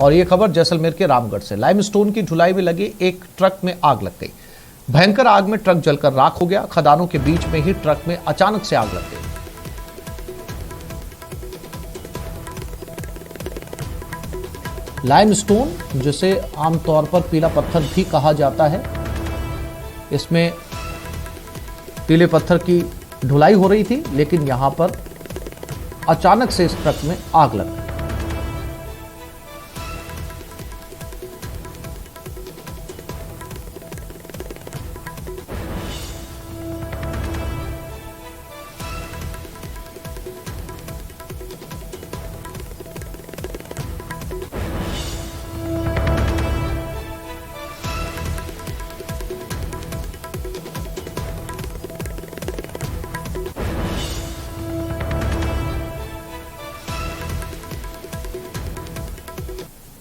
और ये खबर जैसलमेर के रामगढ़ से। लाइमस्टोन की ढुलाई में लगे एक ट्रक में आग लग गई। भयंकर आग में ट्रक जलकर राख हो गया। खदानों के बीच में ही ट्रक में अचानक से आग लग गई। लाइमस्टोन, जिसे आमतौर पर पीला पत्थर भी कहा जाता है, इसमें पीले पत्थर की ढुलाई हो रही थी, लेकिन यहां पर अचानक से इस ट्रक में आग लग गई।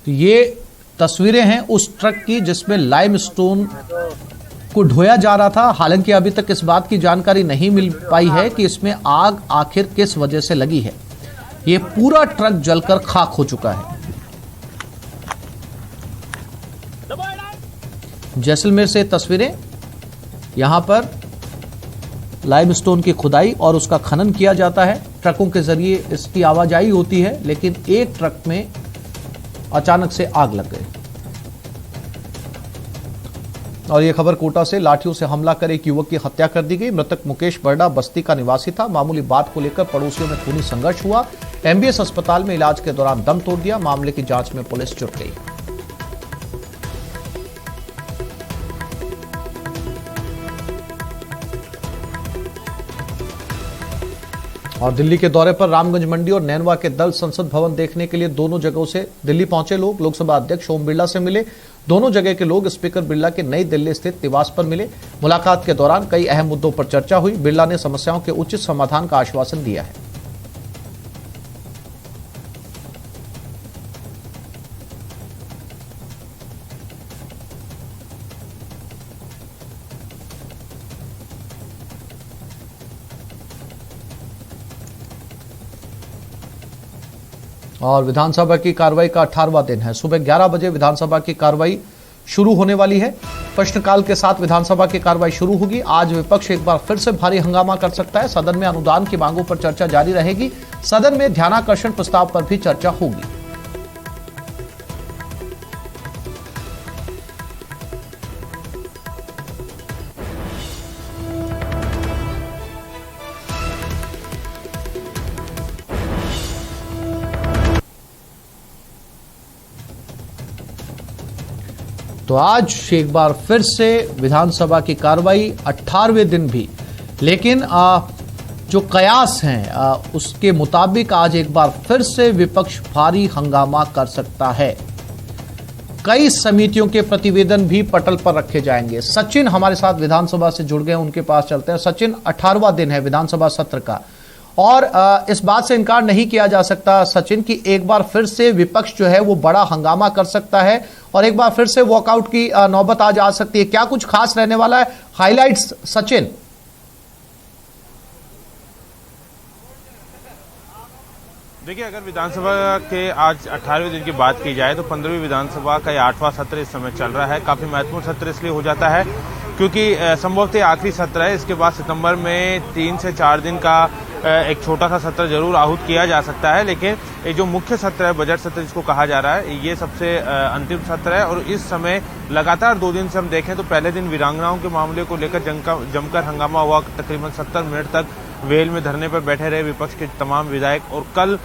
ये तस्वीरें हैं उस ट्रक की जिसमें लाइमस्टोन को ढोया जा रहा था। हालांकि अभी तक इस बात की जानकारी नहीं मिल पाई है कि इसमें आग आखिर किस वजह से लगी है। ये पूरा ट्रक जलकर खाक हो चुका है। जैसलमेर से तस्वीरें। यहां पर लाइमस्टोन की खुदाई और उसका खनन किया जाता है। ट्रकों के जरिए इसकी आवाजाही होती है, लेकिन एक ट्रक में अचानक से आग लग गई। और यह खबर कोटा से। लाठियों से हमला कर एक युवक की हत्या कर दी गई। मृतक मुकेश बर्डा बस्ती का निवासी था। मामूली बात को लेकर पड़ोसियों में खूनी संघर्ष हुआ। एमबीएस अस्पताल में इलाज के दौरान दम तोड़ दिया। मामले की जांच में पुलिस जुट गई। और दिल्ली के दौरे पर रामगंज मंडी और नैनवा के दल संसद भवन देखने के लिए दोनों जगहों से दिल्ली पहुंचे लोग। लोकसभा अध्यक्ष ओम बिरला से मिले। दोनों जगह के लोग स्पीकर बिरला के नई दिल्ली स्थित निवास पर मिले। मुलाकात के दौरान कई अहम मुद्दों पर चर्चा हुई। बिरला ने समस्याओं के उचित समाधान का आश्वासन दिया है। और विधानसभा की कार्रवाई का 18वां दिन है। सुबह 11 बजे विधानसभा की कार्रवाई शुरू होने वाली है। प्रश्नकाल के साथ विधानसभा की कार्रवाई शुरू होगी। आज विपक्ष एक बार फिर से भारी हंगामा कर सकता है। सदन में अनुदान की मांगों पर चर्चा जारी रहेगी। सदन में ध्यानाकर्षण प्रस्ताव पर भी चर्चा होगी। तो आज एक बार फिर से विधानसभा की कार्रवाई 18वें दिन भी, लेकिन जो कयास हैं उसके मुताबिक आज एक बार फिर से विपक्ष भारी हंगामा कर सकता है। कई समितियों के प्रतिवेदन भी पटल पर रखे जाएंगे। सचिन हमारे साथ विधानसभा से जुड़ गए, उनके पास चलते हैं। सचिन, 18वां दिन है विधानसभा सत्र का और इस बात से इनकार नहीं किया जा सकता सचिन कि एक बार फिर से विपक्ष जो है वो बड़ा हंगामा कर सकता है और एक बार फिर से वॉकआउट की नौबत आज आ सकती है। क्या कुछ खास रहने वाला है? हाइलाइट्स सचिन। देखिए, अगर विधानसभा के आज 18वें दिन की बात की जाए तो 15वीं विधानसभा का यह 8वां सत्र इस समय चल रहा है। काफी महत्वपूर्ण सत्र इसलिए हो जाता है क्योंकि संभवतः आखिरी सत्र है। इसके बाद सितंबर में 3 से 4 दिन का एक छोटा सा सत्र जरूर आहूत किया जा सकता है, लेकिन ये जो मुख्य सत्र है, बजट सत्र जिसको कहा जा रहा है, ये सबसे अंतिम सत्र है। और इस समय लगातार 2 दिन से हम देखें तो पहले दिन वीरांगनाओं के मामले को लेकर जमकर हंगामा हुआ। तकरीबन 70 मिनट तक वेल में धरने पर बैठे रहे विपक्ष के तमाम विधायक। और कल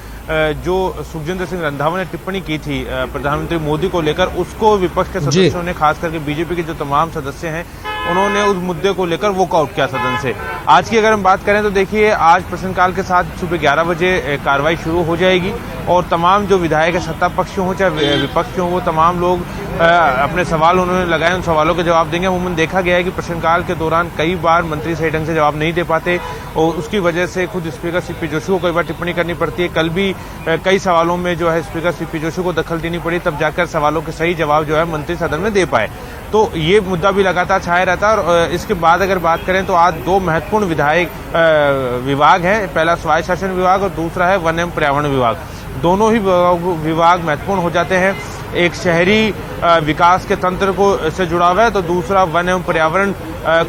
जो सुखजिंदर सिंह रंधावा ने टिप्पणी की थी प्रधानमंत्री मोदी को लेकर, उसको विपक्ष के सदस्यों ने, खास करके बीजेपी के जो तमाम सदस्य हैं, उन्होंने उस मुद्दे को लेकर वॉकआउट किया सदन से। आज की अगर हम बात करें तो देखिए, आज प्रश्नकाल के साथ सुबह 11 बजे कार्रवाई शुरू हो जाएगी और तमाम जो विधायक सत्ता पक्ष हों चाहे विपक्ष हों, वो तमाम लोग अपने सवाल उन्होंने लगाए, उन सवालों के जवाब देंगे। अमूमन देखा गया है कि प्रश्नकाल के दौरान कई बार मंत्री सही ढंग से जवाब नहीं दे पाते और उसकी वजह से खुद स्पीकर सीपी जोशी को कई बार टिप्पणी करनी पड़ती है। कल भी कई सवालों में जो है स्पीकर सीपी जोशी को दखल देनी पड़ी, तब जाकर सवालों के सही जवाब जो है मंत्री सदन में दे पाए। तो ये मुद्दा भी लगातार छाया रहता है। और इसके बाद अगर बात करें तो आज दो महत्वपूर्ण विधायक विभाग हैं, पहला स्वायत्त शासन विभाग और दूसरा है वन एवं पर्यावरण विभाग। दोनों ही विभाग महत्वपूर्ण हो जाते हैं। एक शहरी विकास के तंत्र को से जुड़ा हुआ है तो दूसरा वन एवं पर्यावरण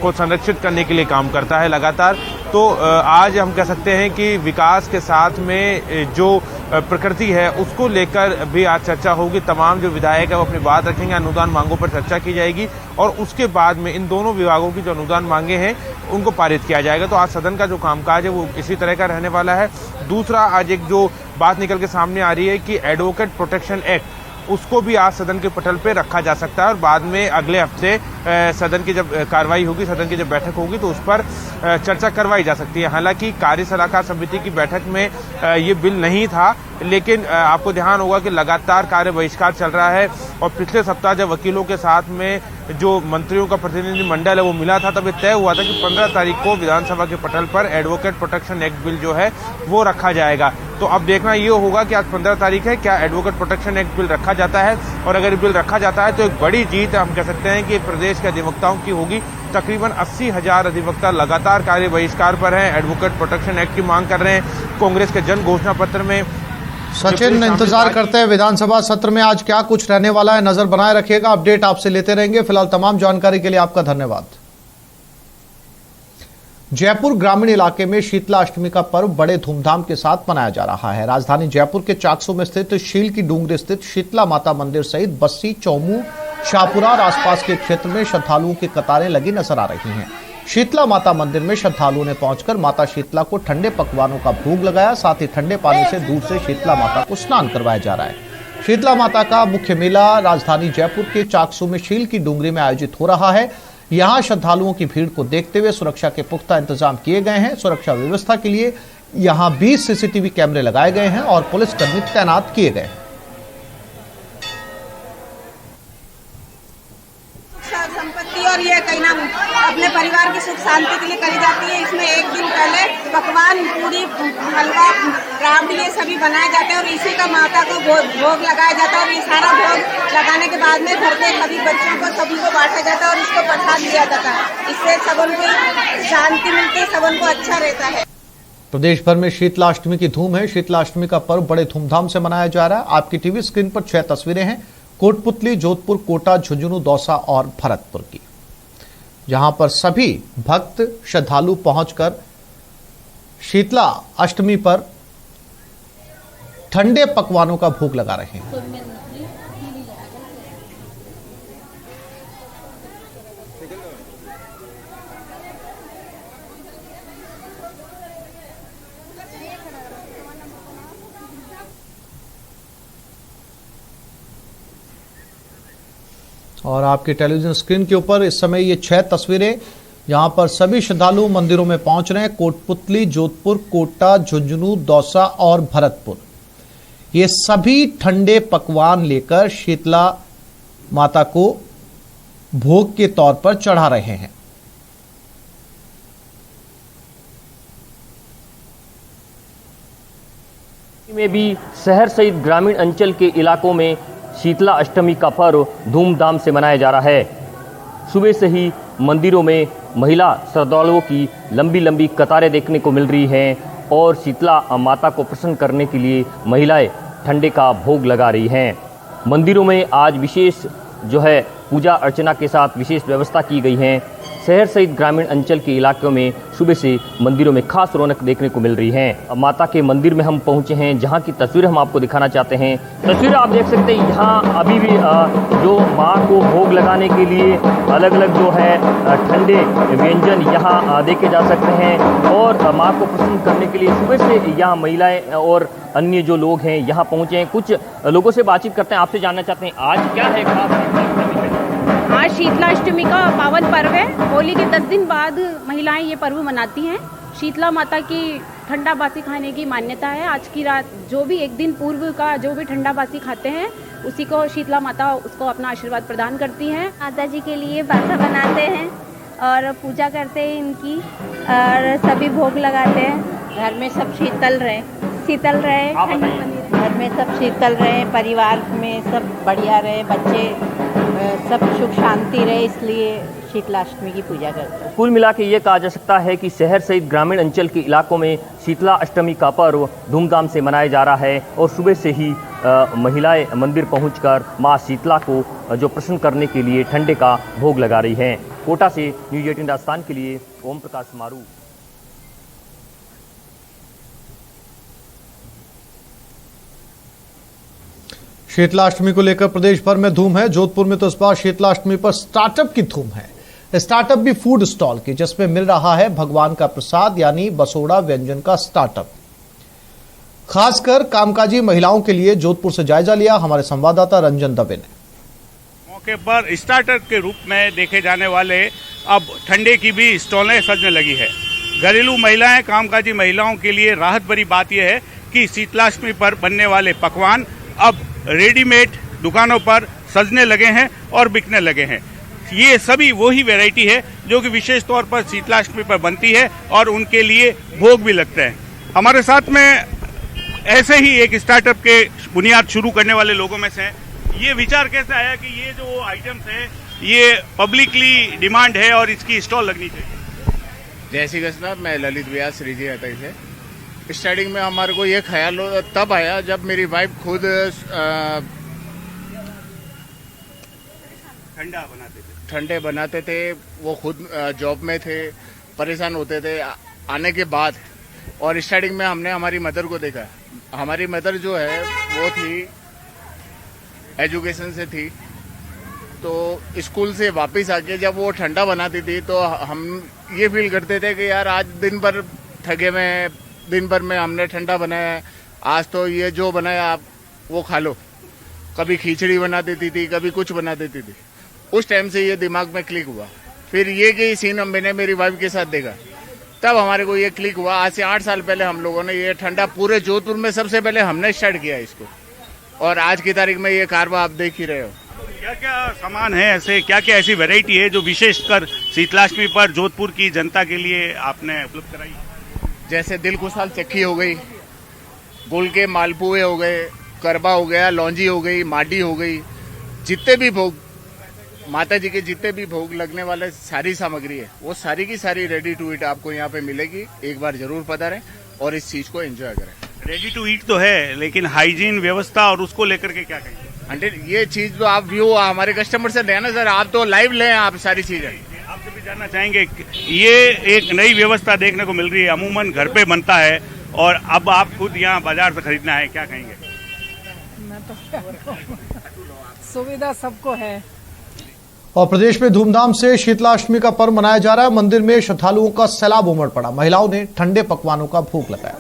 को संरक्षित करने के लिए काम करता है लगातार। तो आज हम कह सकते हैं कि विकास के साथ में जो प्रकृति है उसको लेकर भी आज चर्चा होगी। तमाम जो विधायक है वो अपनी बात रखेंगे, अनुदान मांगों पर चर्चा की जाएगी और उसके बाद में इन दोनों विभागों की जो अनुदान मांगे हैं उनको पारित किया जाएगा। तो आज सदन का जो कामकाज है वो इसी तरह का रहने वाला है। दूसरा, आज एक जो बात निकल के सामने आ रही है कि एडवोकेट प्रोटेक्शन एक्ट, उसको भी आज सदन के पटल पे रखा जा सकता है और बाद में अगले हफ्ते सदन की जब कार्रवाई होगी, सदन की जब बैठक होगी तो उस पर चर्चा करवाई जा सकती है। हालांकि कार्य सलाहकार समिति की बैठक में ये बिल नहीं था, लेकिन आपको ध्यान होगा कि लगातार कार्य बहिष्कार चल रहा है और पिछले सप्ताह जब वकीलों के साथ में जो मंत्रियों का प्रतिनिधि मंडल है वो मिला था तब ये तय हुआ था कि 15 तारीख को विधानसभा के पटल पर एडवोकेट प्रोटेक्शन एक्ट बिल जो है वो रखा जाएगा। तो अब देखना ये होगा कि आज 15 तारीख है, क्या एडवोकेट प्रोटेक्शन एक्ट बिल रखा जाता है, और अगर बिल रखा जाता है तो एक बड़ी जीत हम कह सकते हैं कि प्रदेश के अधिवक्ताओं की होगी। तकरीबन 80,000 अधिवक्ता लगातार कार्य बहिष्कार पर हैं, एडवोकेट प्रोटेक्शन एक्ट की मांग कर रहे हैं। कांग्रेस के जन घोषणा पत्र में सचिन, इंतजार करते हैं विधानसभा सत्र में आज क्या कुछ रहने वाला है, नजर बनाए रखिएगा, अपडेट आपसे लेते रहेंगे। फिलहाल तमाम जानकारी के लिए आपका धन्यवाद। जयपुर ग्रामीण इलाके में शीतला अष्टमी का पर्व बड़े धूमधाम के साथ मनाया जा रहा है। राजधानी जयपुर के चाकसू में स्थित शील की डूंगरी स्थित शीतला माता मंदिर सहित बस्सी, चौमू, शाहपुरा और आसपास के क्षेत्र में श्रद्धालुओं की कतारें लगी नजर आ रही हैं। शीतला माता मंदिर में श्रद्धालुओं ने पहुंचकर माता शीतला को ठंडे पकवानों का भोग लगाया, साथ ही ठंडे पानी से दूध से शीतला माता को स्नान करवाया जा रहा है। शीतला माता का मुख्य मेला राजधानी जयपुर के चाकसू में शील की डूंगरी में आयोजित हो रहा है। यहां श्रद्धालुओं की भीड़ को देखते हुए सुरक्षा के पुख्ता इंतजाम किए गए हैं। सुरक्षा व्यवस्था के लिए यहां 20 सीसीटीवी कैमरे लगाए गए हैं और पुलिसकर्मी तैनात किए गए हैं। संपत्ति और ये कहीं ना अपने परिवार की सुख शांति के लिए करी जाती है। इसमें एक दिन पहले पकवान, पूरी, हलवा, राबड़ी ये सभी बनाए जाते हैं और इसी का माता को भोग लगाया जाता है और ये सारा भोग लगाने के बाद में घर के सभी बच्चों को सभी को बांटा जाता है और इसको प्रसाद दिया जाता है। इससे सबन को शांति मिलती है, सबन को अच्छा रहता है। प्रदेश भर में शीतलाष्टमी की धूम है। शीतलाष्टमी का पर्व बड़े धूमधाम से मनाया जा रहा है। आपकी टीवी स्क्रीन पर 6 तस्वीरें हैं कोटपुतली, जोधपुर, कोटा, झुंझुनू, दौसा और भरतपुर की, जहां पर सभी भक्त श्रद्धालु पहुंचकर शीतला अष्टमी पर ठंडे पकवानों का भोग लगा रहे हैं। और आपके टेलीविजन स्क्रीन के ऊपर इस समय ये 6 तस्वीरें, यहां पर सभी श्रद्धालु मंदिरों में पहुंच रहे हैं। कोटपुतली, जोधपुर, कोटा, झुंझुनू, दौसा और भरतपुर, ये सभी ठंडे पकवान लेकर शीतला माता को भोग के तौर पर चढ़ा रहे हैं। में भी शहर सहित ग्रामीण अंचल के इलाकों में शीतला अष्टमी का पर्व धूमधाम से मनाया जा रहा है। सुबह से ही मंदिरों में महिला श्रद्धालुओं की लंबी लंबी कतारें देखने को मिल रही हैं और शीतला माता को प्रसन्न करने के लिए महिलाएं ठंडे का भोग लगा रही हैं। मंदिरों में आज विशेष पूजा अर्चना के साथ विशेष व्यवस्था की गई है। शहर सहित ग्रामीण अंचल के इलाकों में सुबह से मंदिरों में खास रौनक देखने को मिल रही है। माता के मंदिर में हम पहुंचे हैं, जहां की तस्वीर हम आपको दिखाना चाहते हैं। तस्वीर आप देख सकते हैं, यहां अभी भी जो मां को भोग लगाने के लिए अलग अलग ठंडे व्यंजन यहां देखे जा सकते हैं और मां को प्रसन्न करने के लिए सुबह से यहां महिलाएं और अन्य जो लोग हैं यहां पहुंचे हैं। कुछ लोगों से बातचीत करते हैं, आपसे जानना चाहते हैं आज क्या है खास। आज शीतलाष्टमी का पावन पर्व है। होली के 10 दिन बाद महिलाएं ये पर्व मनाती हैं। शीतला माता की ठंडा बासी खाने की मान्यता है। आज की रात जो भी एक दिन पूर्व का जो भी ठंडा बासी खाते हैं उसी को शीतला माता उसको अपना आशीर्वाद प्रदान करती हैं। माता जी के लिए बासा बनाते हैं और पूजा करते हैं इनकी और सभी भोग लगाते हैं। घर में सब शीतल रहे ठंडा बनी रहे। घर में सब शीतल रहे, परिवार में सब बढ़िया रहे, बच्चे सब सुख शांति रहे, इसलिए शीतलाष्टमी की पूजा करते हैं। कुल मिला के ये कहा जा सकता है कि शहर सहित ग्रामीण अंचल के इलाकों में शीतला अष्टमी का पर्व धूमधाम से मनाया जा रहा है और सुबह से ही महिलाएं मंदिर पहुंचकर मां शीतला को जो प्रसन्न करने के लिए ठंडे का भोग लगा रही हैं। कोटा से न्यूज़ 18 राजस्थान के लिए ओम प्रकाश मारू। शीतलाष्टमी को लेकर प्रदेश भर में धूम है। जोधपुर में तो इस बार शीतलाष्टमी पर स्टार्टअप की धूम है। स्टार्टअप भी फूड स्टॉल की, जिसमें मिल रहा है भगवान का प्रसाद यानी बसोड़ा व्यंजन का स्टार्टअप। खासकर कामकाजी महिलाओं के लिए जोधपुर से जायजा लिया हमारे संवाददाता रंजन दवे ने। मौके पर स्टार्टअप के रूप में देखे जाने वाले अब ठंडे की भी स्टॉलें सजने लगी है। घरेलू महिलाएं, कामकाजी महिलाओं के लिए राहत भरी बात यह है कि शीतलाष्टमी पर बनने वाले पकवान अब रेडीमेड दुकानों पर सजने लगे हैं और बिकने लगे हैं। ये सभी वही वैरायटी है जो कि विशेष तौर पर शीतलाष्टमी पर बनती है और उनके लिए भोग भी लगते हैं। हमारे साथ में ऐसे ही एक स्टार्टअप के बुनियाद शुरू करने वाले लोगों में से ये विचार कैसे आया कि ये जो आइटम्स है ये पब्लिकली डिमांड है और इसकी स्टॉल लगनी चाहिए? जय श्री कृष्ण। मैं ललित व्यास श्रीजी हतई से। स्टार्टिंग में हमारे को ये ख्याल तब आया जब मेरी वाइफ खुद ठंडे बनाते थे। वो खुद जॉब में थे, परेशान होते थे आने के बाद, और स्टार्टिंग में हमने हमारी मदर को देखा। हमारी मदर जो है वो थी एजुकेशन से थी, तो स्कूल से वापस आके जब वो ठंडा बनाती थी तो हम ये फील करते थे कि यार आज दिन भर थके में, दिन भर में हमने ठंडा बनाया है, आज तो ये जो बनाया आप वो खा लो। कभी खिचड़ी बना देती थी, कभी कुछ बना देती थी। उस टाइम से ये दिमाग में क्लिक हुआ। फिर ये कि सीन मैंने मेरी वाइफ के साथ देखा, तब हमारे को ये क्लिक हुआ। आज से 8 साल पहले हम लोगों ने ये ठंडा पूरे जोधपुर में सबसे पहले हमने स्टार्ट किया इसको, और आज की तारीख में ये कारवा आप देख ही रहे हो। क्या क्या सामान है ऐसे, क्या क्या ऐसी वैरायटी है जो विशेषकर शीतलाष्टमी पर जोधपुर की जनता के लिए आपने उपलब्ध कराई? जैसे दिल खुशहाल चक्की हो गई, गुड़ के मालपुए हो गए, करबा हो गया, लौंजी हो गई, माडी हो गई, जितने भी भोग माता जी के जितने भी भोग लगने वाले सारी सामग्री है वो सारी की सारी रेडी टू ईट आपको यहाँ पे मिलेगी। एक बार जरूर पधारें और इस चीज को एंजॉय करें। रेडी टू ईट तो है, लेकिन हाइजीन व्यवस्था और उसको लेकर के क्या कहेंगे? 100 ये चीज तो आप व्यू हमारे कस्टमर से देना सर, आप तो लाइव लें आप सारी चीजें। आपसे भी जानना चाहेंगे, ये एक नई व्यवस्था देखने को मिल रही है, अमूमन घर पे बनता है और अब आप खुद यहाँ बाजार से खरीदना है, क्या कहेंगे? सुविधा सबको है। और प्रदेश में धूमधाम से शीतलाष्टमी का पर्व मनाया जा रहा है। मंदिर में श्रद्धालुओं का सैलाब उमड़ पड़ा। महिलाओं ने ठंडे पकवानों का भोग लगाया।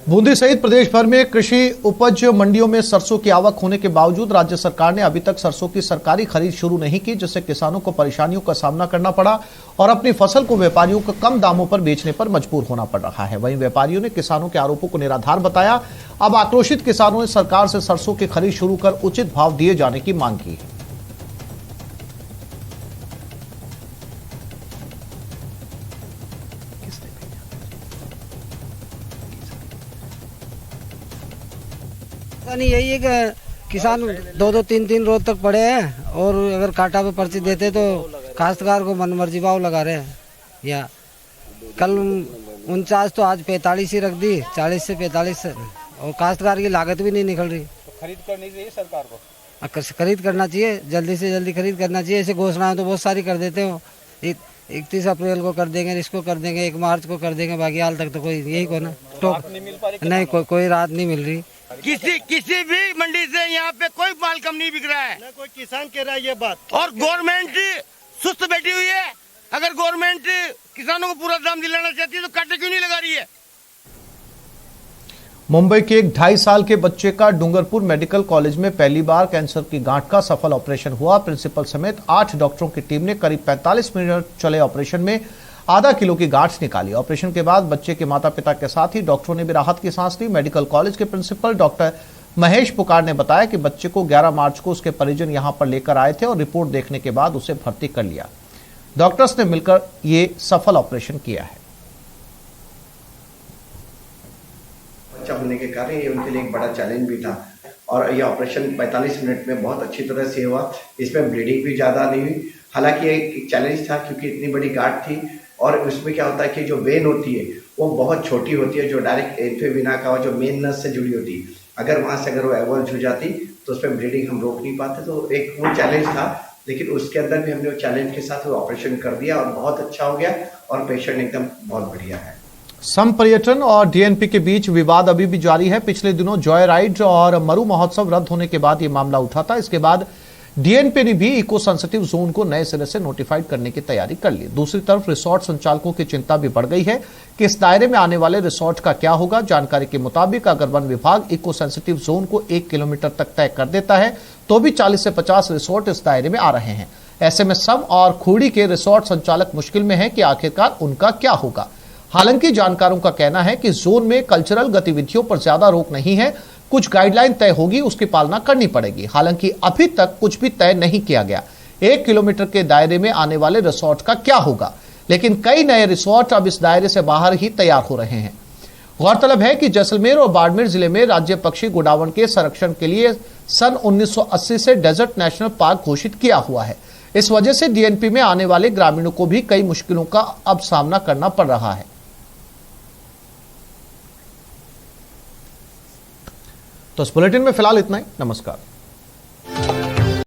बूंदी सहित प्रदेश भर में कृषि उपज मंडियों में सरसों की आवक होने के बावजूद राज्य सरकार ने अभी तक सरसों की सरकारी खरीद शुरू नहीं की, जिससे किसानों को परेशानियों का सामना करना पड़ा और अपनी फसल को व्यापारियों को कम दामों पर बेचने पर मजबूर होना पड़ रहा है। वहीं व्यापारियों ने किसानों के आरोपों को निराधार बताया। अब आक्रोशित किसानों ने सरकार से सरसों की खरीद शुरू कर उचित भाव दिए जाने की मांग की है। नहीं, यही है कि किसान 2-2, 3-3 रोज तक पड़े हैं और अगर काटा पे पर्ची देते तो काश्तकार को मनमर्जी भाव लगा रहे हैं। या कल 49 तो आज 45 ही रख दी, 40 से 45 और काश्तकार की लागत भी नहीं निकल रही। तो खरीद करनी चाहिए सरकार को, खरीद करना चाहिए, जल्दी से जल्दी खरीद करना चाहिए। ऐसे घोषणाएं तो बहुत सारी कर देते हो, 31 अप्रैल को कर देंगे, इसको कर देंगे, 1 मार्च को कर देंगे, बाकी हाल तक तो कोई यही को ना नहीं, कोई राहत नहीं मिल रही। किसी भी मंडी से यहाँ पे कोई माल कम नहीं बिक रहा है, ना कोई किसान कह रहा है ये बात। और गवर्नमेंट सुस्त बैठी हुई है। अगर गवर्नमेंट किसानों को पूरा दाम दिलाना चाहती है तो कांटे क्यों नहीं लगा रही है? मुंबई के एक 2.5 साल के बच्चे का डूंगरपुर मेडिकल कॉलेज में पहली बार कैंसर की गांठ का सफल ऑपरेशन हुआ। प्रिंसिपल समेत 8 डॉक्टरों की टीम ने करीब 45 मिनट चले ऑपरेशन में आधा किलो की गांठ निकाली। ऑपरेशन के बाद बच्चे के माता पिता के साथ ही डॉक्टरों ने भी राहत की सांस ली। मेडिकल कॉलेज के प्रिंसिपल डॉक्टर महेश पुकार ने बताया कि बच्चे को 11 मार्च को उसके परिजन यहां पर लेकर आए थे और रिपोर्ट देखने के बाद उसे भर्ती कर लिया। डॉक्टर्स ने मिलकर ये सफल ऑपरेशन किया है। बच्चा होने के कारण ये उनके लिए एक बड़ा चैलेंज भी था और ये ऑपरेशन 45 मिनट में बहुत अच्छी तरह से हुआ। इसमें ब्लीडिंग भी ज़्यादा नहीं हुई। हालांकि एक चैलेंज था क्योंकि इतनी बड़ी गांठ थी और उसमें क्या होता है कि जो वेन होती है वो बहुत छोटी होती है, जो डायरेक्ट इन्फेविना का जो मेन नस से जुड़ी होती है। अगर वहाँ से अगर वो एवॉल्व हो जाती तो उसमें ब्लीडिंग हम रोक नहीं पाते। तो एक वो चैलेंज था, लेकिन उसके अंदर भी हमने वो चैलेंज के साथ वो ऑपरेशन कर दिया और बहुत अच्छा हो गया और पेशेंट एकदम बहुत बढ़िया है। सम पर्यटन और डीएनपी के बीच विवाद अभी भी जारी है। पिछले दिनों जॉय राइड और मरु महोत्सव रद्द होने के बाद यह मामला उठा था। इसके बाद डीएनपी ने भी इको सेंसिटिव जोन को नए सिरे से नोटिफाइड करने की तैयारी कर ली। दूसरी तरफ रिसोर्ट संचालकों की चिंता भी बढ़ गई है कि इस दायरे में आने वाले रिसोर्ट का क्या होगा। जानकारी के मुताबिक अगर वन विभाग इको सेंसिटिव जोन को 1 किलोमीटर तक तय कर देता है तो भी 40 से 50 रिसोर्ट इस दायरे में आ रहे हैं। ऐसे में सम और खूड़ी के रिसोर्ट संचालक मुश्किल में है कि आखिरकार उनका क्या होगा। हालांकि जानकारों का कहना है कि जोन में कल्चरल गतिविधियों पर ज्यादा रोक नहीं है, कुछ गाइडलाइन तय होगी, उसकी पालना करनी पड़ेगी। हालांकि अभी तक कुछ भी तय नहीं किया गया 1 किलोमीटर के दायरे में आने वाले रिसोर्ट का क्या होगा, लेकिन कई नए रिसोर्ट अब इस दायरे से बाहर ही तैयार हो रहे हैं। गौरतलब है कि जैसलमेर और बाड़मेर जिले में राज्य पक्षी गोडावण के संरक्षण के लिए सन 1980 से डेजर्ट नेशनल पार्क घोषित किया हुआ है। इस वजह से डीएनपी में आने वाले ग्रामीणों को भी कई मुश्किलों का अब सामना करना पड़ रहा है। तो इस बुलेटिन में फिलहाल इतना ही। नमस्कार।